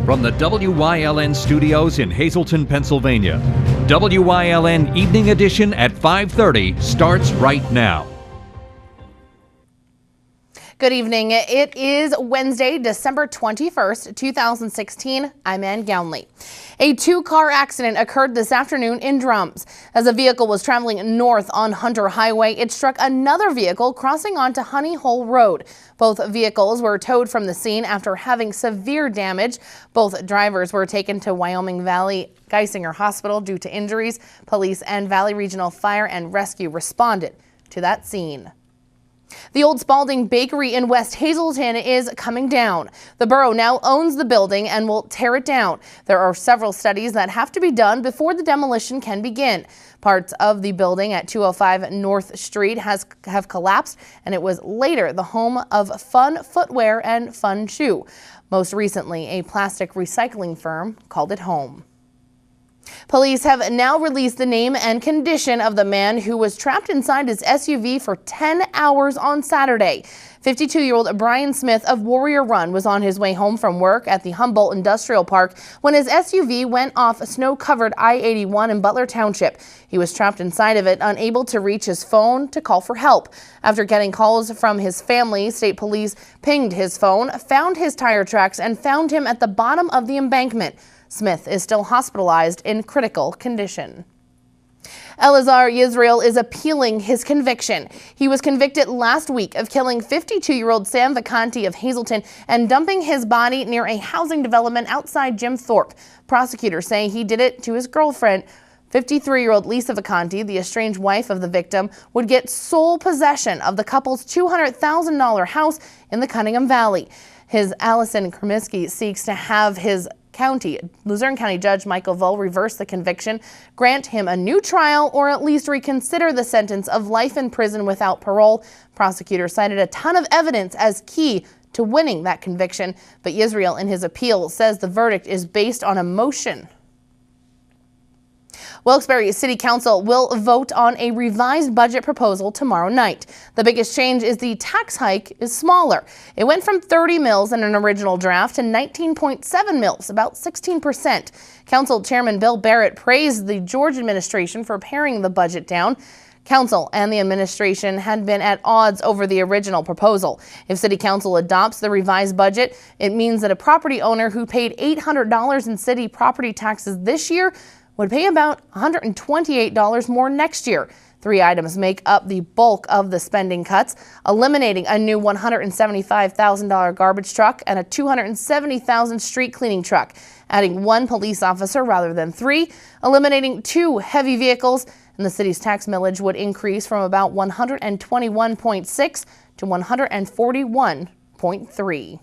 from the WILN studios in Hazleton, Pennsylvania. WILN Evening Edition at 5:30 starts right now. Good evening. It is Wednesday, December 21st, 2016. I'm Ann Gownley. A two-car accident occurred this afternoon in Drums. As a vehicle was traveling north on Hunter Highway, it struck another vehicle crossing onto Honey Hole Road. Both vehicles were towed from the scene after having severe damage. Both drivers were taken to Wyoming Valley Geisinger Hospital due to injuries. Police and Valley Regional Fire and Rescue responded to that scene. The old Spalding Bakery in West Hazleton is coming down. The borough now owns the building and will tear it down. There are several studies that have to be done before the demolition can begin. Parts of the building at 205 North Street have collapsed, and it was later the home of Fun Footwear and Fun Shoe. Most recently, a plastic recycling firm called it home. Police have now released the name and condition of the man who was trapped inside his SUV for 10 hours on Saturday. 52-year-old Brian Smith of Warrior Run was on his way home from work at the Humboldt Industrial Park when his SUV went off snow-covered I-81 in Butler Township. He was trapped inside of it, unable to reach his phone to call for help. After getting calls from his family, state police pinged his phone, found his tire tracks, and found him at the bottom of the embankment. Smith is still hospitalized in critical condition. Elazar Yisrael is appealing his conviction. He was convicted last week of killing 52-year-old Sam Vacanti of Hazleton and dumping his body near a housing development outside Jim Thorpe. Prosecutors say he did it to his girlfriend. 53-year-old Lisa Vacanti, the estranged wife of the victim, would get sole possession of the couple's $200,000 house in the Cunningham Valley. His Allison Kremiski seeks to have his Luzerne County Judge Michael Vull reverse the conviction, grant him a new trial, or at least reconsider the sentence of life in prison without parole. Prosecutors cited a ton of evidence as key to winning that conviction, but Yisrael in his appeal says the verdict is based on emotion. Wilkes-Barre City Council will vote on a revised budget proposal tomorrow night. The biggest change is the tax hike is smaller. It went from 30 mills in an original draft to 19.7 mills, about 16%. Council Chairman Bill Barrett praised the George administration for paring the budget down. Council and the administration had been at odds over the original proposal. If City Council adopts the revised budget, it means that a property owner who paid $800 in city property taxes this year would pay about $128 more next year. Three items make up the bulk of the spending cuts: eliminating a new $175,000 garbage truck and a $270,000 street cleaning truck, adding one police officer rather than three, eliminating two heavy vehicles, and the city's tax millage would increase from about 121.6 to 141.3.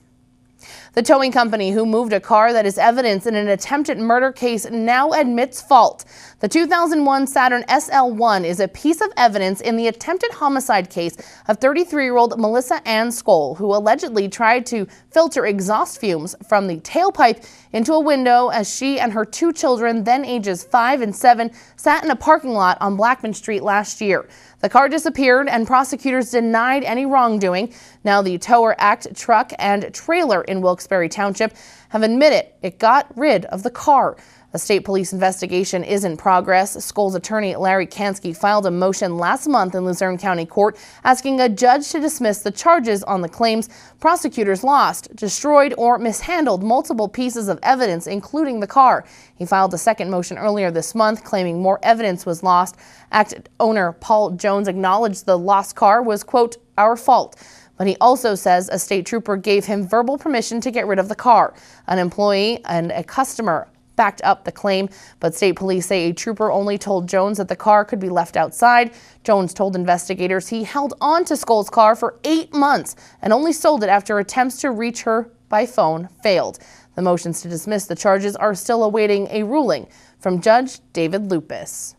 The towing company who moved a car that is evidence in an attempted murder case now admits fault. The 2001 Saturn SL1 is a piece of evidence in the attempted homicide case of 33-year-old Melissa Ann Skoll, who allegedly tried to filter exhaust fumes from the tailpipe into a window as she and her two children, then ages 5 and 7, sat in a parking lot on Blackman Street last year. The car disappeared and prosecutors denied any wrongdoing. Now the Tower Act truck and trailer in Wilkes-Barre Township have admitted it got rid of the car. A state police investigation is in progress. Skoll's attorney Larry Kansky filed a motion last month in Luzerne County Court asking a judge to dismiss the charges on the claims prosecutors lost, destroyed, or mishandled multiple pieces of evidence, including the car. He filed a second motion earlier this month claiming more evidence was lost. Act owner Paul Jones acknowledged the lost car was, quote, our fault. But he also says a state trooper gave him verbal permission to get rid of the car. An employee and a customer backed up the claim, but state police say a trooper only told Jones that the car could be left outside. Jones told investigators he held on to Skoll's car for 8 months and only sold it after attempts to reach her by phone failed. The motions to dismiss the charges are still awaiting a ruling from Judge David Lupus.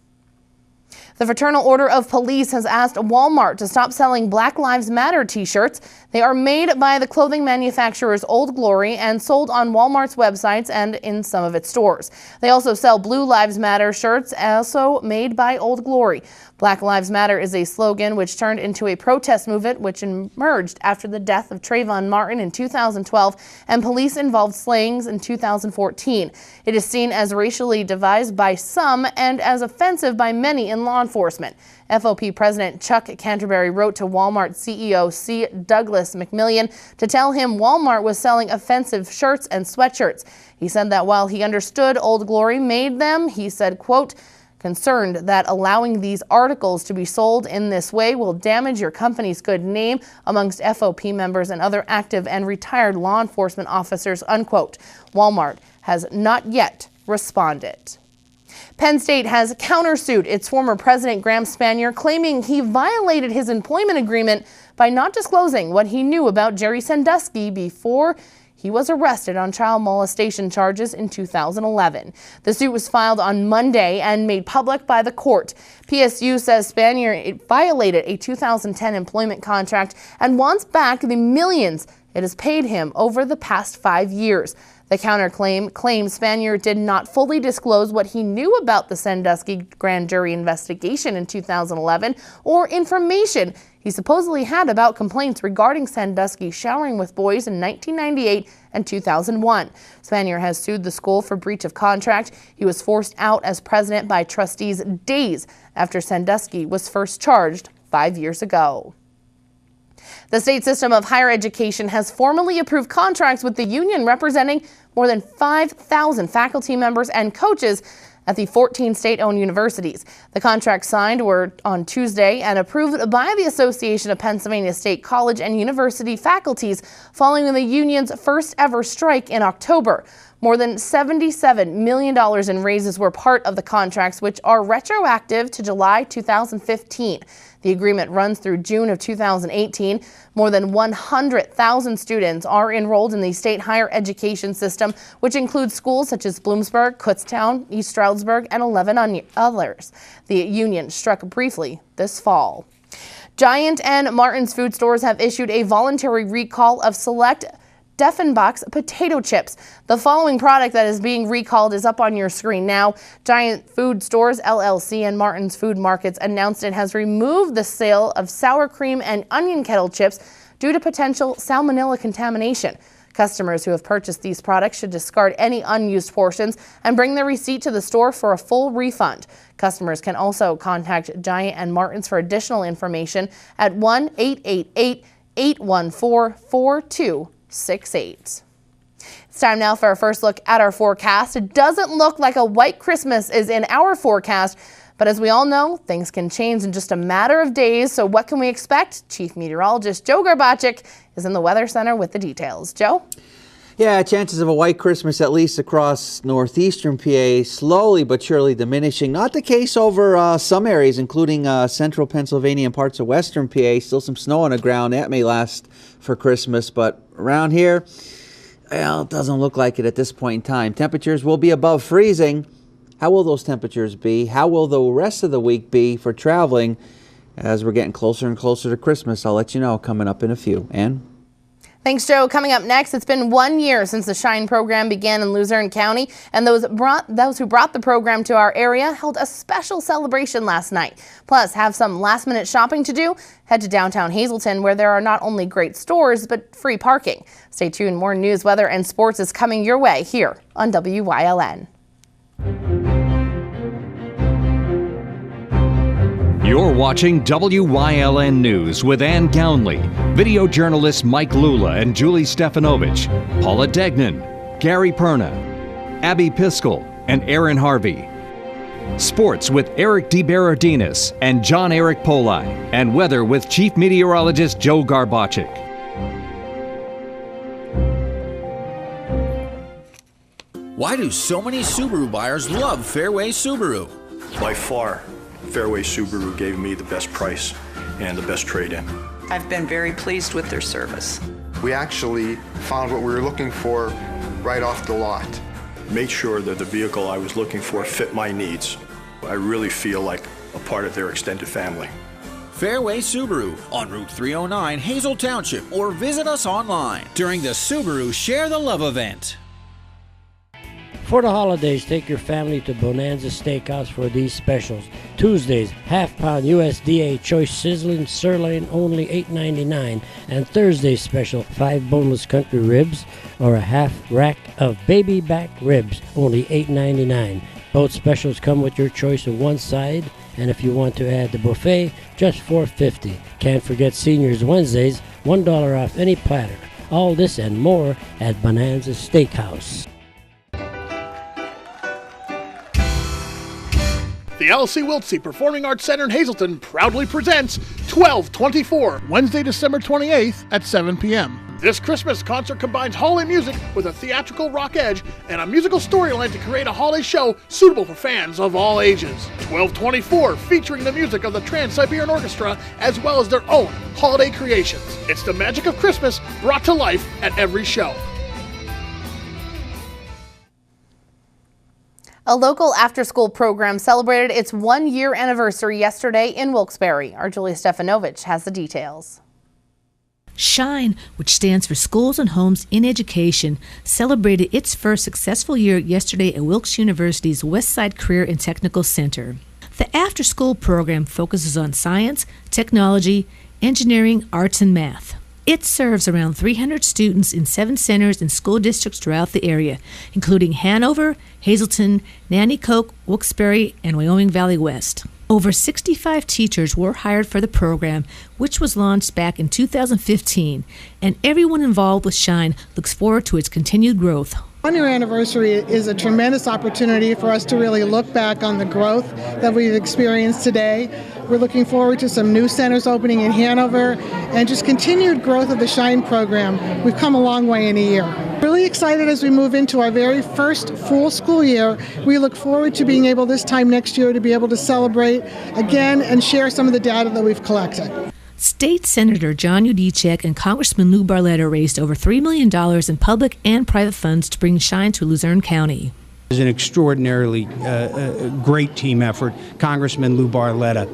The Fraternal Order of Police has asked Walmart to stop selling Black Lives Matter t-shirts. They are made by the clothing manufacturers Old Glory and sold on Walmart's websites and in some of its stores. They also sell Blue Lives Matter shirts, also made by Old Glory. Black Lives Matter is a slogan which turned into a protest movement which emerged after the death of Trayvon Martin in 2012 and police-involved slayings in 2014. It is seen as racially devised by some and as offensive by many in law enforcement. FOP President Chuck Canterbury wrote to Walmart CEO C. Douglas McMillian to tell him Walmart was selling offensive shirts and sweatshirts. He said that while he understood Old Glory made them, he said, quote, concerned that allowing these articles to be sold in this way will damage your company's good name amongst FOP members and other active and retired law enforcement officers, unquote. Walmart has not yet responded. Penn State has countersued its former president, Graham Spanier, claiming he violated his employment agreement by not disclosing what he knew about Jerry Sandusky before he was arrested on child molestation charges in 2011. The suit was filed on Monday and made public by the court. PSU says Spanier violated a 2010 employment contract and wants back the millions it has paid him over the past 5 years. The counterclaim claims Spanier did not fully disclose what he knew about the Sandusky grand jury investigation in 2011 or information he supposedly had about complaints regarding Sandusky showering with boys in 1998 and 2001. Spanier has sued the school for breach of contract. He was forced out as president by trustees days after Sandusky was first charged 5 years ago. The state system of higher education has formally approved contracts with the union representing more than 5,000 faculty members and coaches at the 14 state-owned universities. The contracts signed were on Tuesday and approved by the Association of Pennsylvania State College and University Faculties following the union's first ever strike in October. More than $77 million in raises were part of the contracts, which are retroactive to July 2015. The agreement runs through June of 2018. More than 100,000 students are enrolled in the state higher education system, which includes schools such as Bloomsburg, Kutztown, East Stroudsburg, and 11 others. The union struck briefly this fall. Giant and Martin's food stores have issued a voluntary recall of select Deffenbach's potato chips. The following product that is being recalled is up on your screen now. Giant Food Stores LLC and Martin's Food Markets announced it has removed the sale of sour cream and onion kettle chips due to potential salmonella contamination. Customers who have purchased these products should discard any unused portions and bring their receipt to the store for a full refund. Customers can also contact Giant and Martin's for additional information at 1-888-814-4268. It's time now for our first look at our forecast. It doesn't look like a white Christmas is in our forecast, but as we all know, things can change in just a matter of days. So what can we expect? Chief Meteorologist Joe Garbaczyk is in the Weather Center with the details. Joe? Yeah, chances of a white Christmas at least across northeastern PA, slowly but surely diminishing. Not the case over some areas, including central Pennsylvania and parts of western PA. Still some snow on the ground. That may last for Christmas, but around here, well, it doesn't look like it at this point in time. Temperatures will be above freezing. How will those temperatures be? How will the rest of the week be for traveling as we're getting closer and closer to Christmas? I'll let you know coming up in a few. Ann? Thanks, Joe. Coming up next, it's been 1 year since the Shine program began in Luzerne County, and those who brought the program to our area held a special celebration last night. Plus, have some last-minute shopping to do? Head to downtown Hazleton, where there are not only great stores, but free parking. Stay tuned. More news, weather, and sports is coming your way here on WYLN. You're watching WYLN News with Ann Gownley, video journalists Mike Lula and Julie Stefanovich, Paula Degnan, Gary Perna, Abby Piskel, and Aaron Harvey. Sports with Eric DeBerardinis and John Eric Poli, and weather with Chief Meteorologist Joe Garbaczyk. Why do so many Subaru buyers love Fairway Subaru? By far, Fairway Subaru gave me the best price and the best trade-in. I've been very pleased with their service. We actually found what we were looking for right off the lot. Made sure that the vehicle I was looking for fit my needs. I really feel like a part of their extended family. Fairway Subaru on Route 309, Hazel Township, or visit us online during the Subaru Share the Love event. For the holidays, take your family to Bonanza Steakhouse for these specials. Tuesdays, half-pound USDA choice sizzling sirloin, only $8.99. And Thursday's special, 5 boneless country ribs or a half rack of baby back ribs, only $8.99. Both specials come with your choice of one side, and if you want to add the buffet, just $4.50. Can't forget Seniors Wednesdays, $1 off any platter. All this and more at Bonanza Steakhouse. The L.C. Wiltsey Performing Arts Center in Hazleton proudly presents 1224, Wednesday, December 28th at 7 p.m. This Christmas concert combines holiday music with a theatrical rock edge and a musical storyline to create a holiday show suitable for fans of all ages. 1224, featuring the music of the Trans-Siberian Orchestra as well as their own holiday creations. It's the magic of Christmas brought to life at every show. A local after-school program celebrated its 1-year anniversary yesterday in Wilkes-Barre. Our Julie Stefanovich has the details. SHINE, which stands for Schools and Homes in Education, celebrated its first successful year yesterday at Wilkes University's Westside Career and Technical Center. The after-school program focuses on science, technology, engineering, arts, and math. It serves around 300 students in 7 centers and school districts throughout the area, including Hanover, Hazleton, Nanticoke, Wilkes-Barre, and Wyoming Valley West. Over 65 teachers were hired for the program, which was launched back in 2015, and everyone involved with SHINE looks forward to its continued growth. 1-year anniversary is a tremendous opportunity for us to really look back on the growth that we've experienced today. We're looking forward to some new centers opening in Hanover and just continued growth of the SHINE program. We've come a long way in a year. Really excited as we move into our very first full school year. We look forward to being able this time next year to be able to celebrate again and share some of the data that we've collected. State Senator John Udicek and Congressman Lou Barletta raised over $3 million in public and private funds to bring SHINE to Luzerne County. It was an extraordinarily great team effort. Congressman Lou Barletta,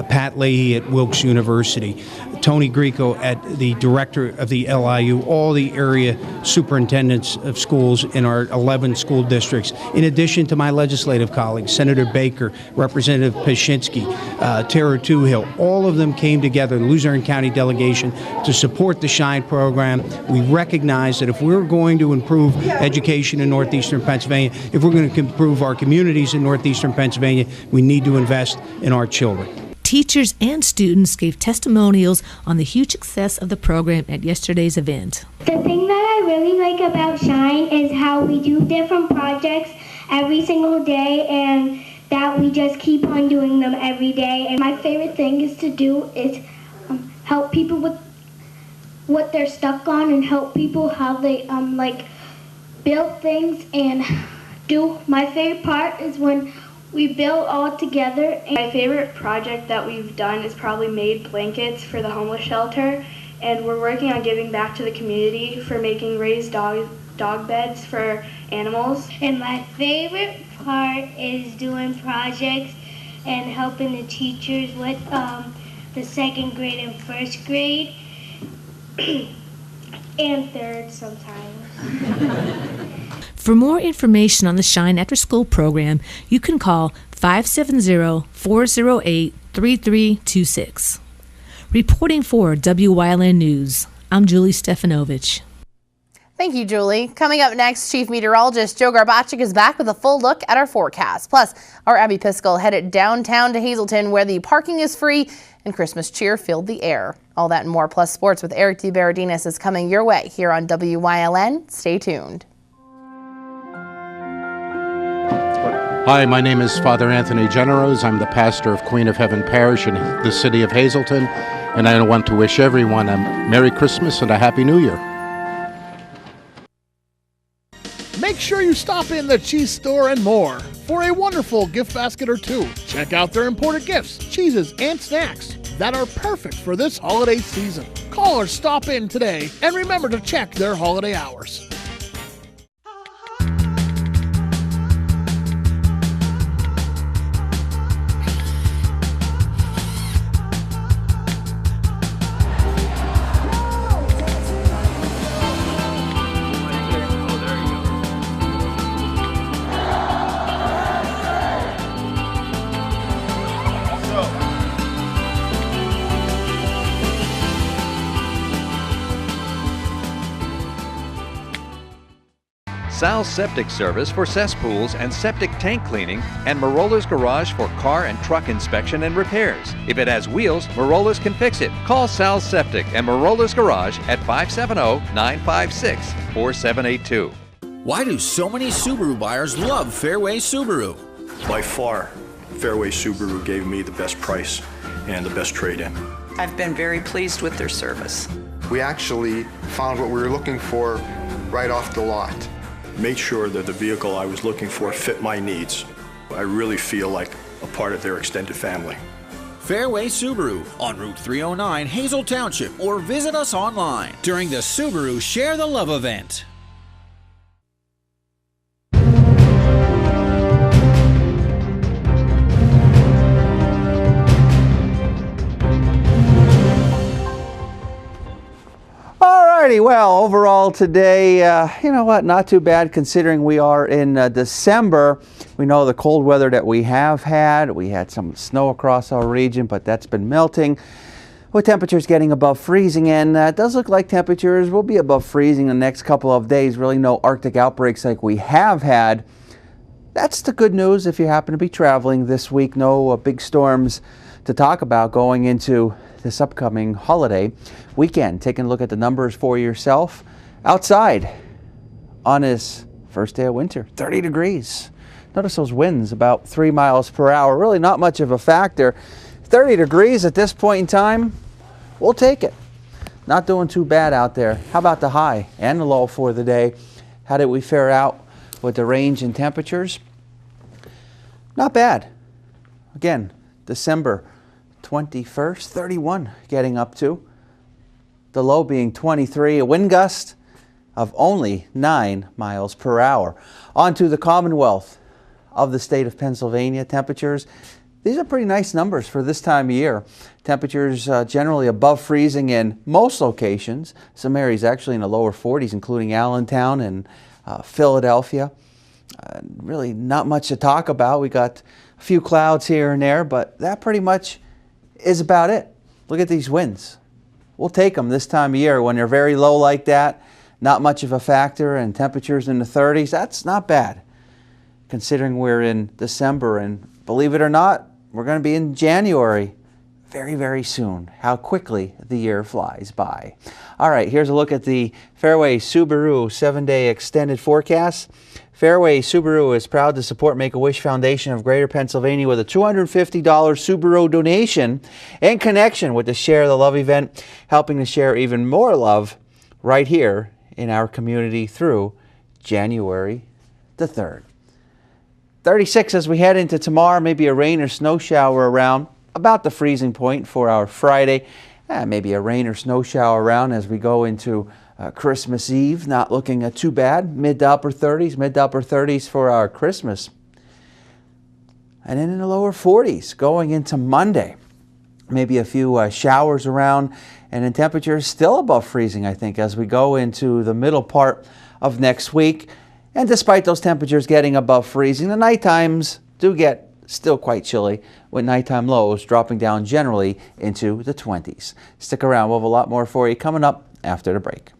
Pat Leahy at Wilkes University, Tony Grieco at the director of the LIU, all the area superintendents of schools in our 11 school districts, in addition to my legislative colleagues, Senator Baker, Representative Pashinsky, Tara Toohill. All of them came together, the Luzerne County delegation, to support the SHINE program. We recognize that if we're going to improve education in northeastern Pennsylvania, if we're going to improve our communities in northeastern Pennsylvania, we need to invest in our children. Teachers and students gave testimonials on the huge success of the program at yesterday's event. The thing that I really like about SHINE is how we do different projects every single day and that we just keep on doing them every day. And my favorite thing is to do is help people with what they're stuck on and help people how they build things and do. My favorite part is when we build all together. My favorite project that we've done is probably made blankets for the homeless shelter, and we're working on giving back to the community for making raised dog beds for animals. And my favorite part is doing projects and helping the teachers with the second grade and first grade and third sometimes. For more information on the SHINE After School program, you can call 570-408-3326. Reporting for WYLN News, I'm Julie Stefanovich. Thank you, Julie. Coming up next, Chief Meteorologist Joe Garbachik is back with a full look at our forecast. Plus, our Abby Piskel headed downtown to Hazleton, where the parking is free and Christmas cheer filled the air. All that and more, plus sports with Eric DeBaradinas is coming your way here on WYLN. Stay tuned. Hi, my name is Father Anthony Generos. I'm the pastor of Queen of Heaven Parish in the city of Hazleton, and I want to wish everyone a Merry Christmas and a Happy New Year. Make sure you stop in the cheese store and more for a wonderful gift basket or two. Check out their imported gifts, cheeses, and snacks that are perfect for this holiday season. Call or stop in today, and remember to check their holiday hours. Sal's Septic Service for cesspools and septic tank cleaning, and Marola's Garage for car and truck inspection and repairs. If it has wheels, Marola's can fix it. Call Sal's Septic and Marola's Garage at 570-956-4782. Why do so many Subaru buyers love Fairway Subaru? By far, Fairway Subaru gave me the best price and the best trade-in. I've been very pleased with their service. We actually found what we were looking for right off the lot. Made sure that the vehicle I was looking for fit my needs. I really feel like a part of their extended family. Fairway Subaru on Route 309, Hazel Township, or visit us online during the Subaru Share the Love event. Alrighty, well, overall today, you know what, not too bad considering we are in December. We know the cold weather that we have had. We had some snow across our region, but that's been melting. With temperatures getting above freezing, and it does look like temperatures will be above freezing the next couple of days. Really no Arctic outbreaks like we have had. That's the good news if you happen to be traveling this week. No big storms to talk about going into this upcoming holiday weekend. Taking a look at the numbers for yourself. Outside on this first day of winter, 30 degrees. Notice those winds about 3 miles per hour. Really not much of a factor. 30 degrees at this point in time, we'll take it. Not doing too bad out there. How about the high and the low for the day? How did we fare out with the range in temperatures? Not bad. Again, December 21st, 31 getting up to. The low being 23, a wind gust of only 9 miles per hour. On to the Commonwealth of the state of Pennsylvania. Temperatures, these are pretty nice numbers for this time of year. Temperatures generally above freezing in most locations. Some areas actually in the lower 40s, including Allentown and Philadelphia. Really not much to talk about. We got a few clouds here and there, but that pretty much is about it. Look at these winds. We'll take them this time of year when they're very low like that. Not much of a factor, and temperatures in the 30s. That's not bad considering we're in December, and believe it or not, we're going to be in January very, very soon. How quickly the year flies by. All right, here's a look at the Fairway Subaru 7-day extended forecast. Fairway Subaru is proud to support Make-A-Wish Foundation of Greater Pennsylvania with a $250 Subaru donation in connection with the Share the Love event, helping to share even more love right here in our community through January the 3rd. 36 as we head into tomorrow, maybe a rain or snow shower around, about the freezing point for our Friday. Maybe a rain or snow shower around as we go into Christmas Eve. Not looking too bad. Mid to upper 30s for our Christmas. And then in the lower 40s going into Monday. Maybe a few showers around, and then temperatures still above freezing, I think, as we go into the middle part of next week. And despite those temperatures getting above freezing, the night times do get still quite chilly, with nighttime lows dropping down generally into the 20s. Stick around, we'll have a lot more for you coming up after the break.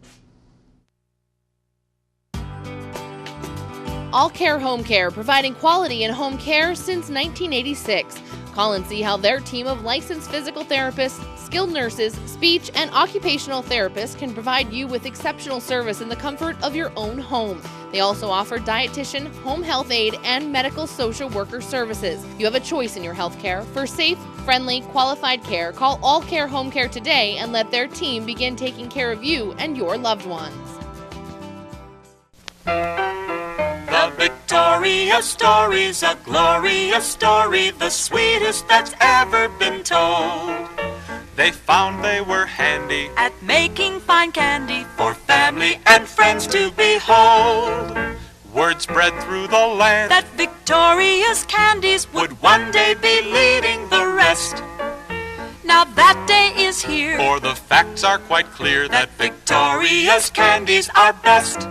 All Care Home Care, providing quality in home care since 1986. Call and see how their team of licensed physical therapists, skilled nurses, speech, and occupational therapists can provide you with exceptional service in the comfort of your own home. They also offer dietitian, home health aide, and medical social worker services. You have a choice in your health care. For safe, friendly, qualified care, call All Care Home Care today and let their team begin taking care of you and your loved ones. The Victoria story's a glorious story, the sweetest that's ever been told. They found they were handy at making fine candy for family and friends to behold. Word spread through the land that Victoria's candies would one day be leading the rest. Now that day is here, for the facts are quite clear that Victoria's candies are best.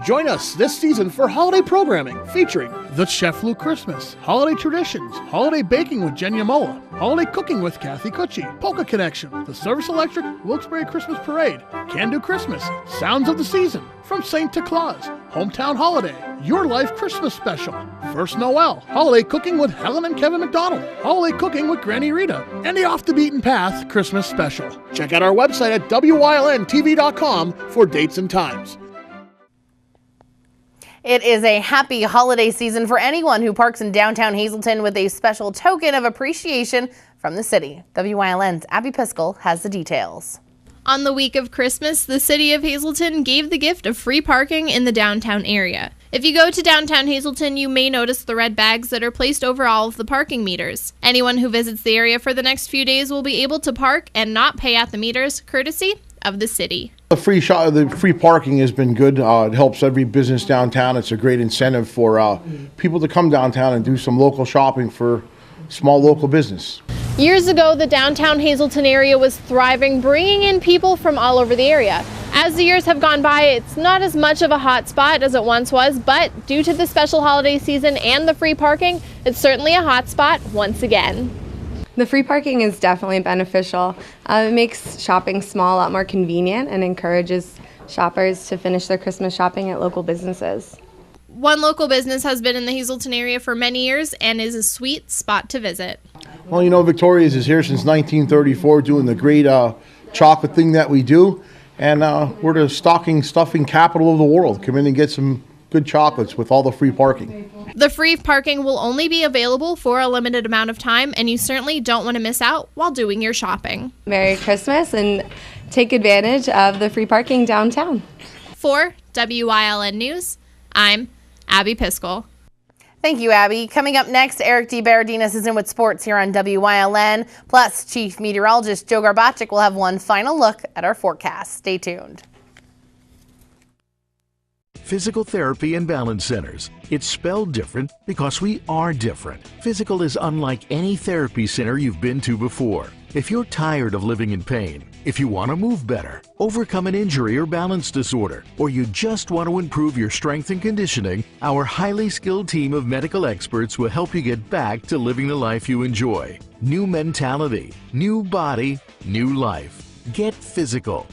Join us this season for holiday programming featuring The Chef Lou Christmas, Holiday Traditions, Holiday Baking with Jen Yamola, Holiday Cooking with Kathy Cucci, Polka Connection, The Service Electric, Wilkes-Barre Christmas Parade, Can Do Christmas, Sounds of the Season, From Saint to Claus, Hometown Holiday, Your Life Christmas Special, First Noel, Holiday Cooking with Helen and Kevin McDonald, Holiday Cooking with Granny Rita, and the Off the Beaten Path Christmas Special. Check out our website at WILNTV.com for dates and times. It is a happy holiday season for anyone who parks in downtown Hazleton with a special token of appreciation from the city. WILN's Abby Piskel has the details. On the week of Christmas, the city of Hazleton gave the gift of free parking in the downtown area. If you go to downtown Hazleton, you may notice the red bags that are placed over all of the parking meters. Anyone who visits the area for the next few days will be able to park and not pay at the meters, courtesy of the city. The free parking has been good. It helps every business downtown. It's a great incentive for people to come downtown and do some local shopping for small local business. Years ago, the downtown Hazleton area was thriving, bringing in people from all over the area. As the years have gone by, it's not as much of a hot spot as it once was, but due to the special holiday season and the free parking, it's certainly a hot spot once again. The free parking is definitely beneficial. It makes shopping small a lot more convenient and encourages shoppers to finish their Christmas shopping at local businesses. One local business has been in the Hazleton area for many years and is a sweet spot to visit. Well, you know, Victoria's is here since 1934 doing the great chocolate thing that we do. And we're the stocking stuffing capital of the world. Come in and get some good chocolates with all the free parking. The free parking will only be available for a limited amount of time, and you certainly don't want to miss out while doing your shopping. Merry Christmas and take advantage of the free parking downtown. For WILN News, I'm Abby Piskel. Thank you, Abby. Coming up next, Eric DeBaradinas is in with sports here on WILN. Plus, Chief Meteorologist Joe Garbacik will have one final look at our forecast. Stay tuned. Physical Therapy and Balance Centers. It's spelled different because we are different. Physical is unlike any therapy center you've been to before. If you're tired of living in pain, if you want to move better, overcome an injury or balance disorder, or you just want to improve your strength and conditioning, our highly skilled team of medical experts will help you get back to living the life you enjoy. New mentality, new body, new life. Get physical.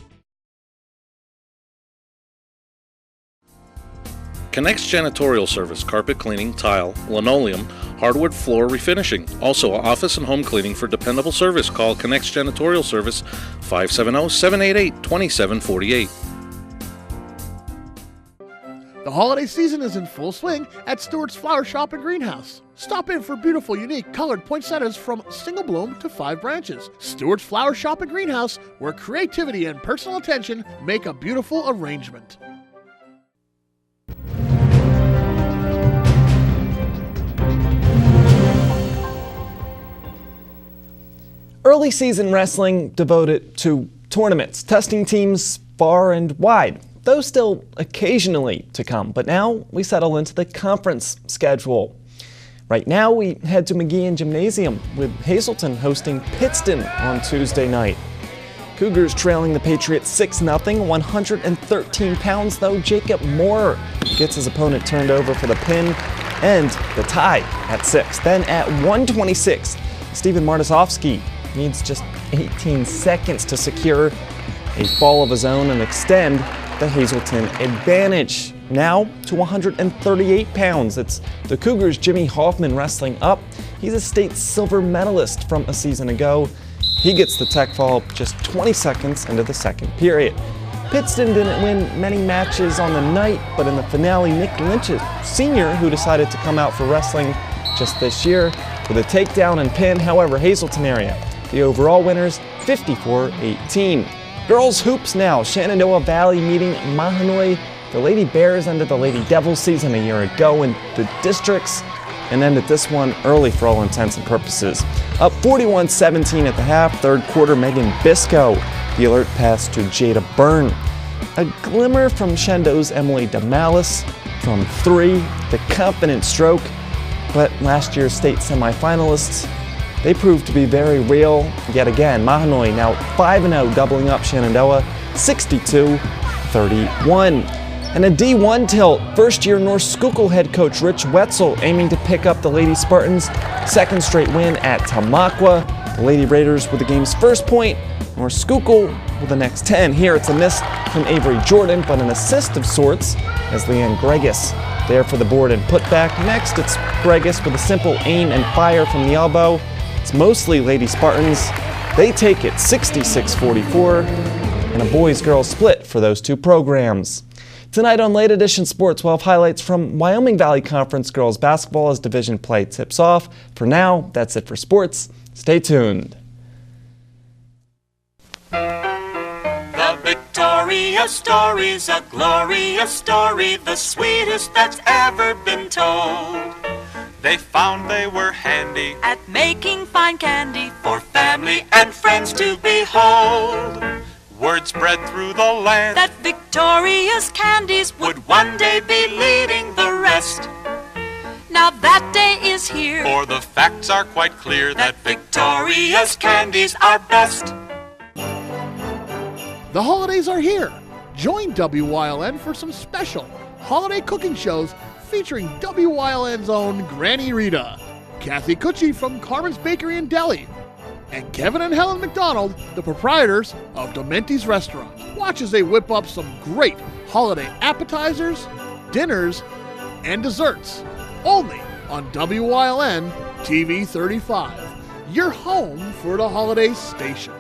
Connects Janitorial Service, carpet cleaning, tile, linoleum, hardwood floor refinishing. Also office and home cleaning for dependable service. Call Connects Janitorial Service 570-788-2748. The holiday season is in full swing at Stewart's Flower Shop and Greenhouse. Stop in for beautiful, unique, colored poinsettias from single bloom to 5 branches. Stewart's Flower Shop and Greenhouse, where creativity and personal attention make a beautiful arrangement. Early season wrestling devoted to tournaments, testing teams far and wide. Those still occasionally to come, but now we settle into the conference schedule. Right now we head to McGeehan Gymnasium with Hazleton hosting Pittston on Tuesday night. Cougars trailing the Patriots 6-0, 113 pounds though. Jacob Moore gets his opponent turned over for the pin and the tie at 6. Then at 1:26, Steven Martysovsky needs just 18 seconds to secure a fall of his own and extend the Hazleton advantage. Now to 138 pounds. It's the Cougars' Jimmy Hoffman wrestling up. He's a state silver medalist from a season ago. He gets the tech fall just 20 seconds into the second period. Pittston didn't win many matches on the night, but in the finale, Nick Lynch, a senior who decided to come out for wrestling just this year with a takedown and pin. However, Hazleton area, the overall winners, 54-18. Girls hoops now. Shenandoah Valley meeting Mahanoy. The Lady Bears ended the Lady Devils season a year ago in the districts and ended this one early for all intents and purposes. Up 41-17 at the half. Third quarter, Megan Bisco. The alert pass to Jada Byrne. A glimmer from Shendo's Emily Damalis from 3. The confident stroke. But last year's state semifinalists, they proved to be very real yet again. Mahanoy now 5-0, doubling up Shenandoah 62-31. And a D1 tilt, first-year North Schuylkill head coach Rich Wetzel aiming to pick up the Lady Spartans' second straight win at Tamaqua. The Lady Raiders with the game's first point, or Schuylkill with the next 10. Here it's a miss from Avery Jordan, but an assist of sorts as Leanne Gregus there for the board and put back. Next, it's Gregus with a simple aim and fire from the elbow. It's mostly Lady Spartans. They take it 66-44, and a boys-girls split for those two programs. Tonight on Late Edition Sports, we'll have highlights from Wyoming Valley Conference girls basketball as division play tips off. For now, that's it for sports. Stay tuned. The Victoria story's a glorious story, the sweetest that's ever been told. They found they were handy at making fine candy for family and friends to behold. Word spread through the land that Victoria's candies would one day be leading the rest. Now that day is here, for the facts are quite clear that Victoria's candies are best. The holidays are here. Join WYLN for some special holiday cooking shows featuring WYLN's own Granny Rita, Kathy Cucci from Carmen's Bakery and Deli, and Kevin and Helen McDonald, the proprietors of Dementi's Restaurant. Watch as they whip up some great holiday appetizers, dinners, and desserts. Only on WYLN TV 35, your home for the holiday station.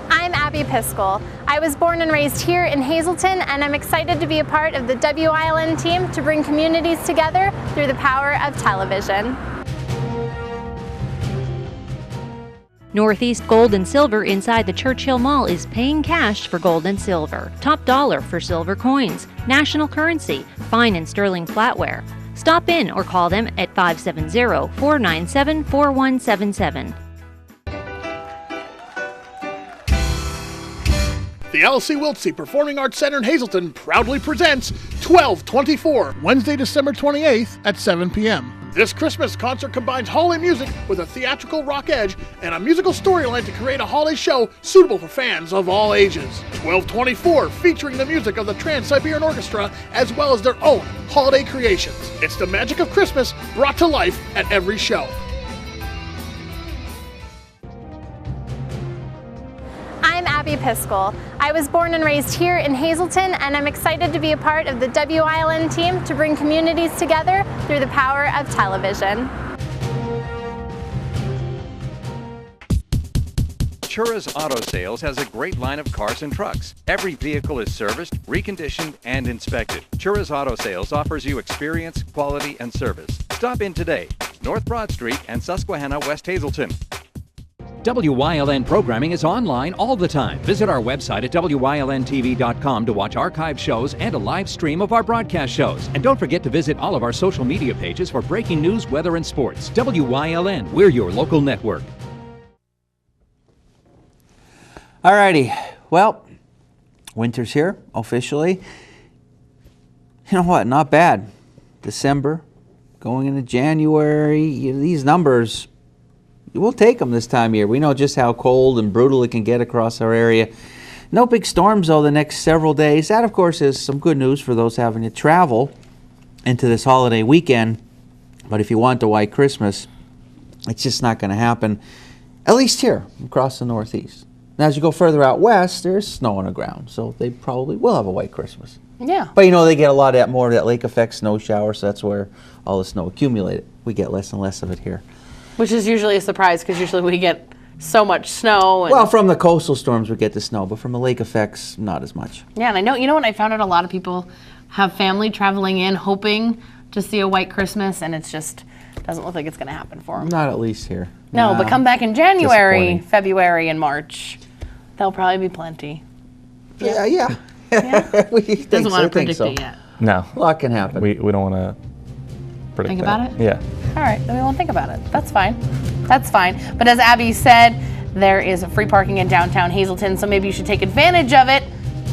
I'm Abby Piskel. I was born and raised here in Hazleton, and I'm excited to be a part of the WYLN team to bring communities together through the power of television. Northeast Gold and Silver inside the Churchill Mall is paying cash for gold and silver. Top dollar for silver coins. National currency. Fine and sterling flatware. Stop in or call them at 570-497-4177. The LC Wiltsey Performing Arts Center in Hazleton proudly presents 1224, Wednesday, December 28th at 7 p.m. This Christmas concert combines holiday music with a theatrical rock edge and a musical storyline to create a holiday show suitable for fans of all ages. 1224 featuring the music of the Trans-Siberian Orchestra as well as their own holiday creations. It's the magic of Christmas brought to life at every show. I'm Abby Piskel. I was born and raised here in Hazleton, and I'm excited to be a part of the WYLN team to bring communities together through the power of television. Chura's Auto Sales has a great line of cars and trucks. Every vehicle is serviced, reconditioned, and inspected. Chura's Auto Sales offers you experience, quality, and service. Stop in today, North Broad Street and Susquehanna, West Hazleton. WYLN programming is online all the time. Visit our website at WYLNTV.com to watch archive shows and a live stream of our broadcast shows. And don't forget to visit all of our social media pages for breaking news, weather, and sports. WYLN, we're your local network. Alrighty, well, winter's here officially. You know what, not bad. December, going into January, these numbers, we'll take them this time of year. We know just how cold and brutal it can get across our area. No big storms, though, the next several days. That, of course, is some good news for those having to travel into this holiday weekend. But if you want a white Christmas, it's just not going to happen, at least here across the Northeast. Now, as you go further out west, there's snow on the ground, so they probably will have a white Christmas. Yeah. But, they get a lot of that, more of that lake effect snow shower, so that's where all the snow accumulated. We get less and less of it here. Which is usually a surprise because usually we get so much snow. Well, from the coastal storms we get the snow, but from the lake effects, not as much. Yeah, and I know, what I found out, a lot of people have family traveling in hoping to see a white Christmas, and it's just doesn't look like it's going to happen for them. Not at least here. No, but come back in January, February, and March. There'll probably be plenty. Yeah. Doesn't want to predict it yet. No. A lot can happen. We don't want to predict Think that. about it? Yeah. All right, then we won't think about it. That's fine. That's fine. But as Abby said, there is free parking in downtown Hazleton, so maybe you should take advantage of it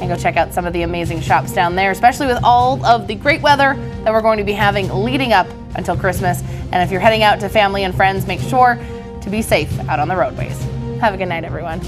and go check out some of the amazing shops down there, especially with all of the great weather that we're going to be having leading up until Christmas. And if you're heading out to family and friends, make sure to be safe out on the roadways. Have a good night, everyone.